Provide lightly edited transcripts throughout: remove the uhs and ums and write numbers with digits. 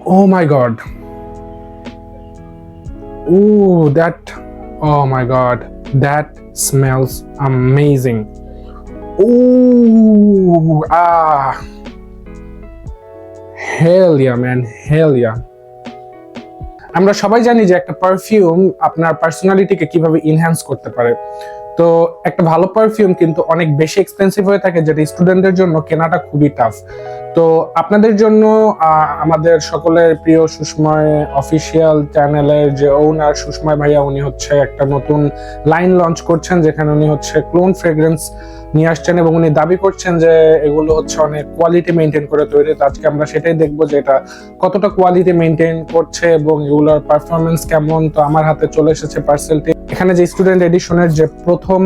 Oh my god. Ooh, that. Oh my god. That smells amazing. Ooh, ah. Hell yeah, man. Hell yeah. আমরা সবাই জানি যে একটা perfume আপনার পার্সোনালিটিকে কিভাবে ইনহ্যান্স করতে পারে। তো একটা ভালো পারফিউম কিন্তু অনেক বেশি এক্সপেন্সিভ হয়ে থাকে, যেটা স্টুডেন্টদের জন্য কেনাটা খুবই টাফ। তো আপনাদের জন্য আমাদের সকলের প্রিয় সুষময় অফিসিয়াল চ্যানেলের যে ওনার সুষময় ভাইয়া, উনি হচ্ছে একটা নতুন লাইন লঞ্চ করছেন, যেখানে উনি হচ্ছে ক্লোন ফ্রেগ্রেন্স নিয়ে আসছেন এবং উনি দাবি করছেন যে এগুলো হচ্ছে অনেক কোয়ালিটি মেনটেন করে তৈরি। তো আজকে আমরা সেটাই দেখবো যে এটা কতটা কোয়ালিটি মেনটেন করছে এবং এগুলোর পারফরমেন্স কেমন। তো আমার হাতে চলে এসেছে পার্সেলটি। এখানে যে স্টুডেন্ট এডিশনের যে প্রথম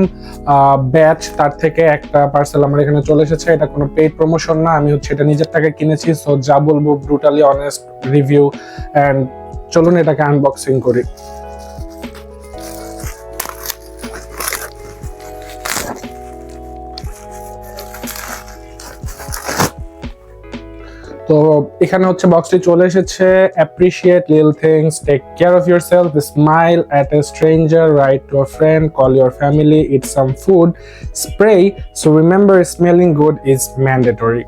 ব্যাচ, তার থেকে একটা পার্সেল আমার এখানে চলে এসেছে। এটা কোনো পেইড প্রমোশন না, আমি হচ্ছে এটা নিজের টাকায় কিনেছি। সো যা বলবো ব্রুটালি অনেস্ট রিভিউ। এন্ড চলুন এটাকে আনবক্সিং করি। তো এখানে হচ্ছে বক্সটি চলে এসেছে। Appreciate little things, take care of yourself, smile at a stranger, write to a friend, call your family, eat some food, spray, so remember smelling good is mandatory.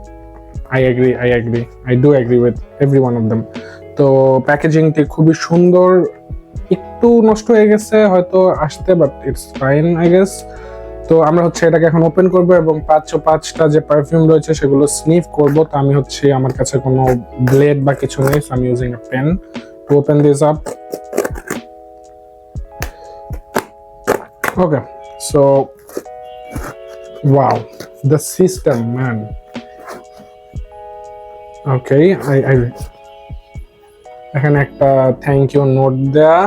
I do agree with every one of them. তো প্যাকেজিংটি খুবই সুন্দর, একটু নষ্ট হয়ে গেছে হয়তো আসতে, but it's fine I guess. তো আমরা হচ্ছে এটাকে এখন ওপেন করব এবং 505টা যে পারফিউম রয়েছে সেগুলো স্নিফ করব। তো আমি হচ্ছে, আমার কাছে কোনো ব্লেড বা কিছু নেই, সো আমি using a pen to open this up. Okay, so wow, the system man. Okay, I এখানে একটা থ্যাংক ইউ নোট দেয়া।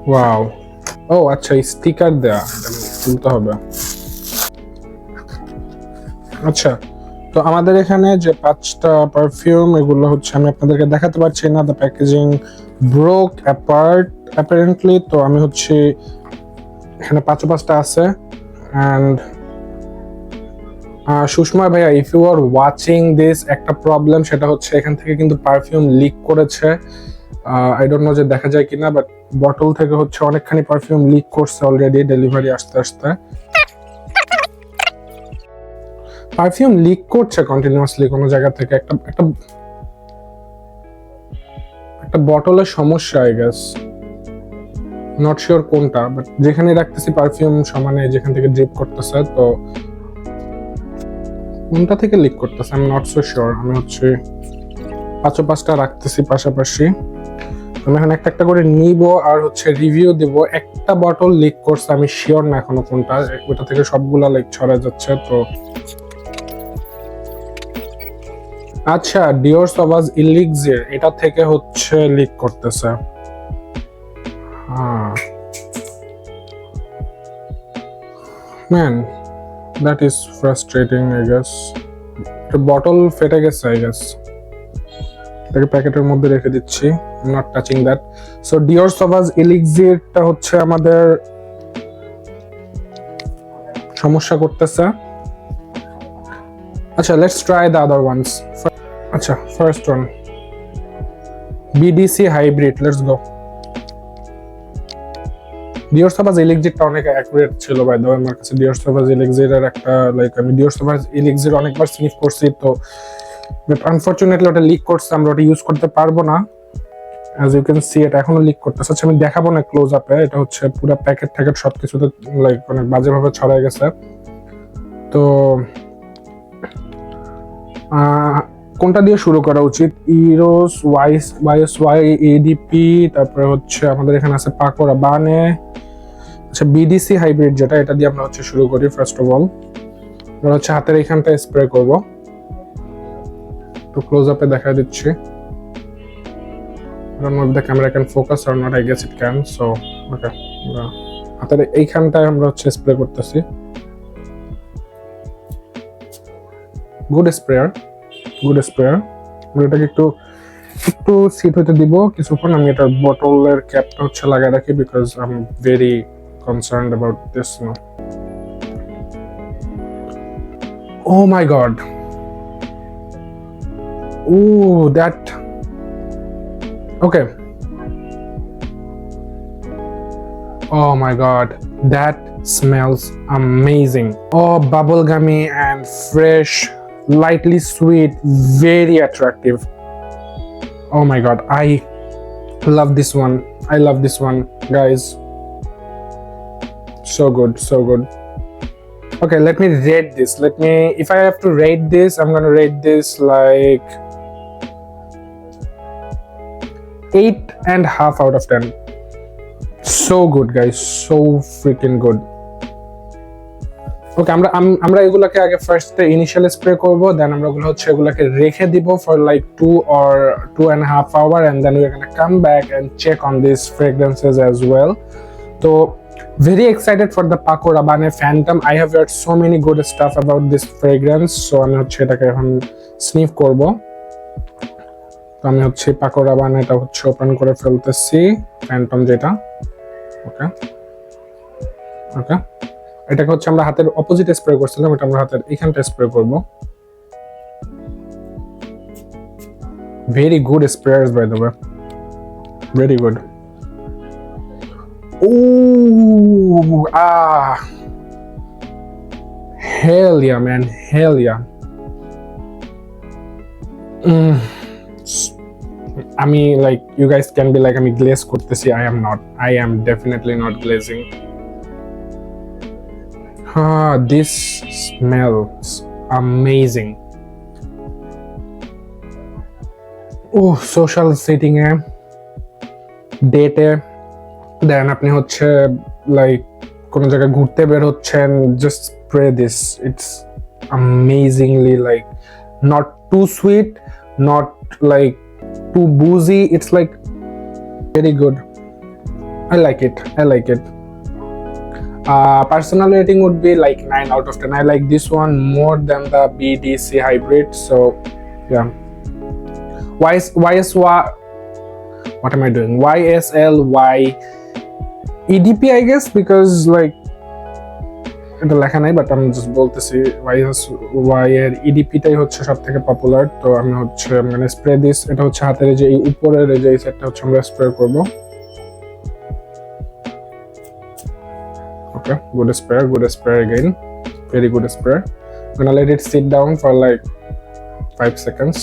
ওয়াও, ও আচ্ছা, স্টিকার দেয়া, খুলতে হবে। আচ্ছা, তো আমাদের এখানে যে 5টা পারফিউম, এগুলো হচ্ছে আমি আপনাদেরকে দেখাতে পারছি না, the packaging broke apart apparently. তো আমি হচ্ছে এখানে 5টা আছে। অ্যান্ড সুষমা ভাইয়া, if you are watching this, একটা প্রবলেম সেটা হচ্ছে এখান থেকে কিন্তু পারফিউম লিক করেছে। আই ডোন্ট নো যে দেখা যায় কিনা, বাট বটল থেকে হচ্ছে অনেকখানি পারফিউম লিক করছে অলরেডি ডেলিভারি আসতে আসতে। পারফিউম লিক করছে কন্টিনিউয়াসলি কোনো জায়গা থেকে, একটা একটা একটা বটলের সমস্যা আই গেস, নট শিওর কোনটা, বাট যেখানে রাখতেছি পারফিউম সমানে যেখান থেকে ড্রিপ করতেছে। তো কোনটা থেকে লিক করতেছে আমি নট সো শিওর। আমি হচ্ছে 5টা রাখতেছি পাশাপাশি। আমি এখন একটা একটা করে নিব আর হচ্ছে রিভিউ দেব। একটা বটল লিক করছে, আমি শিওর না এখনো কোনটা, ওটা থেকে সবগুলা লাইক ছড়া যাচ্ছে। তো আচ্ছা, ডিওর সবাজ ইলিক্সির, এটা থেকে হচ্ছে লিক করতেছে। Man, that is frustrating I guess. Bottle ফেটে গেছে আই গেস, এটাকে প্যাকেটের মধ্যে রেখে দিচ্ছি, not touching that. So Dior সবাজ ইলিক্সিরটা হচ্ছে আমাদের সমস্যা করতেছে। আচ্ছা, let's try the other ones. আচ্ছা, first one BDC hybrid, let's go. Dior সবাজ ইলিক্সিরটা অনেক অ্যাকুরেট ছিল বাই দ্য ওয়ে আমার কাছে। ডিওর সবাজ ইলিক্সিরের একটা লাইক, আমি ডিওর সবাজ ইলিক্সির অনেকবার স্নিফ করছি, তো বাট আনফরচুনেটলি ওটা লিক করছে, আমরা ওটা ইউজ করতে পারবো না। অ্যাজ ইউ ক্যান সি, এটা এখনো লিক করতেছে। আচ্ছা, আমি দেখাবো না ক্লোজ আপে, এটা হচ্ছে পুরো প্যাকেট ট্যাকেট সবকিছুতে লাইক অনেক বাজেভাবে ছড়াই গেছে। তো কোনটা দিয়ে শুরু করা উচিত? ইরোস YSY EDP, তারপরে হচ্ছে আমাদের এখানে আছে পাকোড়া বানে। আচ্ছা, বিডিসি হাইব্রিড যেটা, এটা দিয়ে আমরা হচ্ছে শুরু করি। ফার্স্ট অফ অল আমরা হচ্ছে হাতের এইখানটা স্প্রে করব, তো ক্লোজ আপে দেখা দিচ্ছি। I don't know if the camera can focus or not, I guess it can. So okay, হাতের এইখানটায় আমরা হচ্ছে স্প্রে করতেছি। Good sprayer, good sprayer. এটাকে একটু একটু সিট হতে দিব কিছুক্ষণ। আমি এটার বটলের ক্যাপটা হচ্ছে লাগাই রাখি, because I am very concerned about this now. Oh my god, Ooh, that. Okay. Oh my god, that smells amazing. Oh, bubblegummy and fresh, lightly sweet, very attractive. Oh my god, I love this one. I love this one, guys. So good, so good. Okay, let me rate this. If I have to rate this, I'm gonna rate this like 8.5 out of 10. So good, guys, so freaking good. ওকে, আমরা এগুলাকে আগে ফার্স্টে initial spray করব, দেন আমরা ওগুলো হচ্ছে এগুলাকে রেখে দিব for like 2 or 2.5 hour, and then we're gonna come back and check on these fragrances as well. So very excited for the Paco Rabanne Phantom. I have heard so many good stuff about this fragrance, so আমি হচ্ছে এটাকে এখন sniff করব। তো আমি হচ্ছে Paco Rabanne এটা হচ্ছে ওপেন করে ফেলতেছি, ফ্যান্টম যেটা। ওকে ওকে, এটাকে হচ্ছে আমরা হাতের অপোজিটে স্প্রে করছিলাম, এটা আমরা হাতের এখানটা স্প্রে করব। Very good sprayers by the way, very good. Ooh, hell yeah, man, hell yeah. I mean, like, you guys can be like, I mean, glaze kortesi. I am not. I am definitely not glazing. This smells amazing. Oh, social setting e, date e, then আপনি হচ্ছে like কোন জায়গায় ঘুরতে বের হচ্ছেন, just spray this. It's amazingly like not too sweet, not like too boozy. It's like very good. I like it. I like it. Personal rating would be like 9 out of 10. I like this one more than the BDC hybrid. So yeah. What am I doing? YSL Y EDP, I guess, because like এটা লেখা নাই, but আমি just বলতেছি Y এর EDP টাই হচ্ছে সবথেকে popular. তো আমি হচ্ছে মানে স্প্রে দিস, এটা হচ্ছে হাতের যে এই উপরের যে এই সাইডটা হচ্ছে আমরা স্প্রে করব। Okay, good spray again, very good spray. I'm gonna let it sit down for like 5 seconds.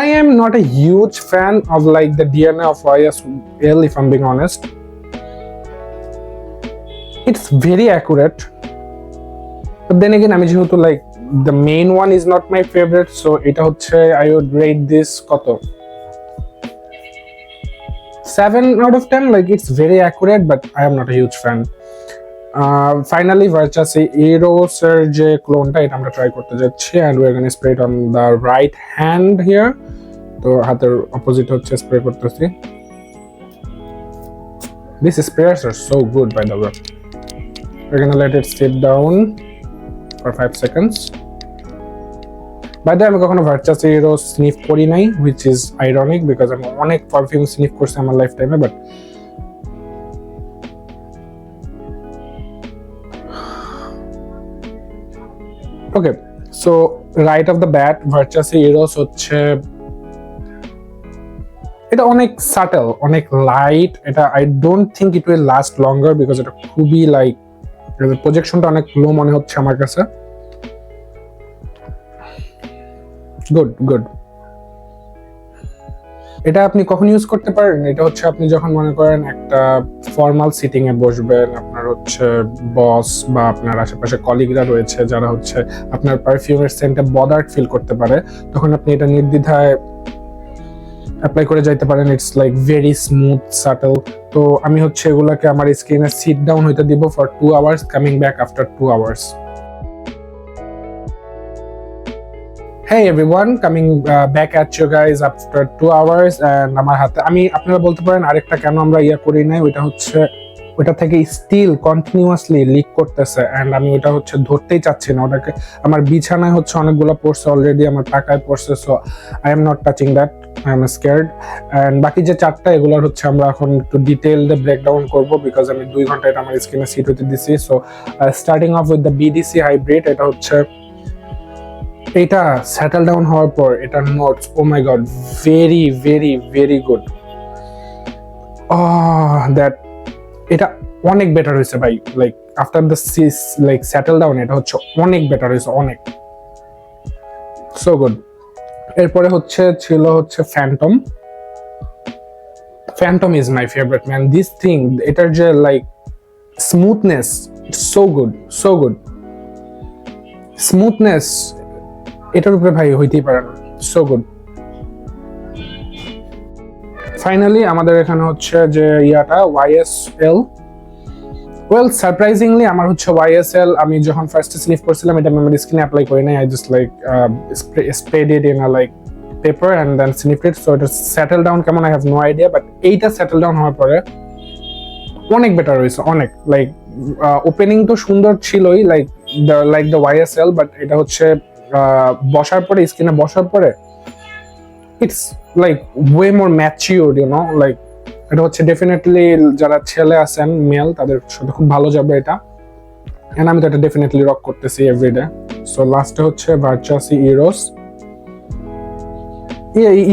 I am not a huge fan of like the DNA of YSL, if I'm being honest. It's very accurate, but then again আমি যেহেতু like the main one is not my favorite, so এটা হচ্ছে I would rate this কত 7 out of 10. Like, it's very accurate, but I am not a huge fan. Finally, Versace Eros এর যে ক্লোনটা এটা আমরা try করতে যাচ্ছি, and we're going to spray it on the right hand here. তো হাতের opposite হচ্ছে স্প্রে করতেছি। These sprayers are so good, by the way. We're going to let it sit down for 5 seconds. By the way, আমি কখনো Versace Eros sniff করি নাই, which is ironic because আমি অনেক পারফিউম স্নিফ করছি আমার লাইফ টাইমে, but okay, so right off the bat, Versace Eros হচ্ছে এটা অনেক সাটেল, অনেক লাইট। এটা I don't think it will last longer because এটা খুবই লাইক প্রজেকশনটা অনেক লো মনে হচ্ছে আমার কাছে। গুড। এটা আপনি কখন ইউজ করতে পারেন? এটা হচ্ছে আপনি যখন মনে করেন একটা ফর্মাল সিটিং এ বসবেন, আপনার হচ্ছে বস বা আপনার আশেপাশে কলিগরা রয়েছে যারা হচ্ছে আপনার পারফিউমের সেন্টে বদার্ড ফিল করতে পারে, তখন আপনি এটা নির্দ্বিধায় অ্যাপ্লাই করে যাইতে পারেন। It's like very smooth subtle. তো আমি হচ্ছে এগুলাকে আমার স্কিনে সিট ডাউন হইতে দিব for 2 hours, coming back after 2 hours. Hey everyone, coming back at you guys after 2 hours, and আমার হাতে আমি আপনারা বলতে পারেন আরেকটা কেন আমরা করি নাই, ওইটা হচ্ছে ওটা থেকে স্টিল কন্টিনিউয়াসলি লিক করতেছে, এন্ড আমি ওটা হচ্ছে ধরতেই চাচ্ছি না ওটাকে। আমার বিছানায় হচ্ছে অনেকগুলো পড়ছে অলরেডি, আমার টাকায় পড়ছে, so I am not touching that. I am scared. And বাকি যে চারটা এগুলোর হচ্ছে আমরা এখন একটু ডিটেইলডে ব্রেকডাউন করবো, বিকজ আমি 2 ঘন্টা এটা আমার স্কিনে সিট হতে দিছি। So starting off with the BDC hybrid, এটা হচ্ছে এটা সেটেল ডাউন হওয়ার পর এটার notes, oh my god, very very very good. That এটা অনেক বেটার হয়েছে ভাই, লাইক আফটার দ্য সিস লাইক সেটেল ডাউন এটা হচ্ছে অনেক বেটার হয়েছে, অনেক সো গুড। এরপরে ছিল Phantom. Phantom is my favourite man, this thing, এটার যে like smoothness, so good, so good smoothness, এটার উপরে ভাই হইতেই পারে না, সো গুড। ফাইনালি আমাদের এখানে হচ্ছে যে ইয়াটা YSL। ওয়েল সারপ্রাইজিংলি আমার হচ্ছে YSL, আমি যখন ফার্স্ট স্নিফ করছিলাম এটা মেমোরি স্কিনে অ্যাপ্লাই করি নাই, I just like spread it in a like paper and then sniffed it. So এটা সেটেল ডাউন কেমন I have no idea, but এইটা সেটেল ডাউন হওয়ার পরে অনেক বেটার হয়েছে, অনেক। লাইক ওপেনিং তো সুন্দর ছিলই, লাইক দ্য YSL, বাট এটা হচ্ছে বসার পরে, স্কিনে বসার পরে it's like way more matured, you know, like এটা হচ্ছে ডেফিনেটলি যারা ছেলে আছেন মেল তাদের সাথে খুব ভালো যাবে এটা, এন্ড আমি তো এটা ডেফিনেটলি রক করতেছি এভরিডে। সো লাস্টে হচ্ছে ভার্চাসি ইরোস।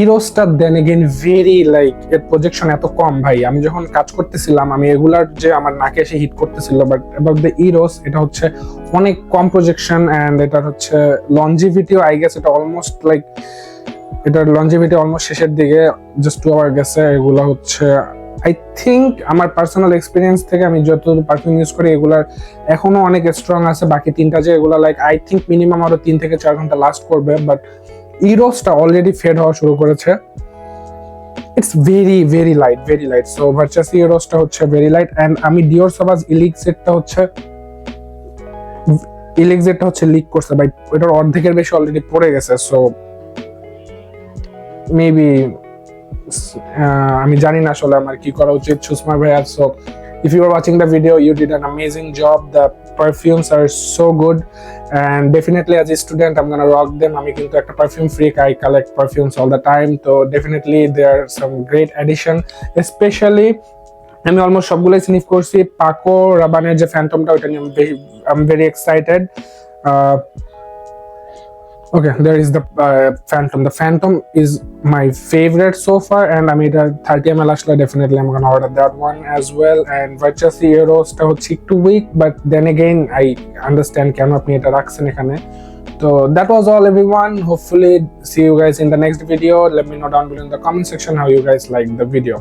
ইরোসটা দেন এগেইন ভেরি লাইক এর প্রজেকশন এত কম ভাই, আমি যখন কাজ করতেছিলাম আমি এগুলার যে আমার নাকে এসে হিট করতেছিল, বাট অ্যাবাউট দ্য ইরোস এটা হচ্ছে অনেক কম প্রজেকশন, এন্ড এটার হচ্ছে লঞ্জিভিটিও আই গেস এটা অলমোস্ট লাইক এটার লঞ্জিভিটি অলমোস্ট শেষের দিকে, জাস্ট 2 আওয়ার গেছে। এগুলা হচ্ছে আই থিঙ্ক আমার পার্সোনাল এক্সপিরিয়েন্স থেকে আমি যত পারফিউম ইউজ করি এগুলার এখনো অনেক স্ট্রং আছে। বাকি 3টা যে এগুলা লাইক আই থিঙ্ক মিনিমাম আরো 3 থেকে 4 ঘন্টা লাস্ট করবে, বাট ইরোসটা অলরেডি ফেড হওয়া শুরু করেছে। It's very very light, very light. So Versace ইরোসটা হচ্ছে ভেরি লাইট, এন্ড আমি ডিওর সাবাজ ইলিক্সিটটা হচ্ছে লিক করছে ভাই, এটার অর্ধেকের বেশি অলরেডি পড়ে গেছে। সো মেবি আমি জানি না আসলে আমার কি করা উচিত, সুষমা ভাইয়া। So if you are watching the video, you did an amazing job. The perfumes are so good, and definitely as a student I'm gonna rock them. আমি কিন্তু একটা perfume freak, I collect perfumes all the time, so definitely there are some great addition, especially আমি almost সবগুলোই sniff করছি। পাকো রাবানের যে ফ্যান্টমটা ওটা নিয়ে I'm very excited. Okay, there is the Phantom. The Phantom is my favorite so far, and I made a 30 ml ashla, definitely I'm gonna order that one as well. And Versace Eros ta hocche ekটু weak, but then again I understand কেন আপনি এটা রাখছেন এখানে। So that was all everyone. Hopefully see you guys in the next video. Let me know down below in the comment section how you guys like the video.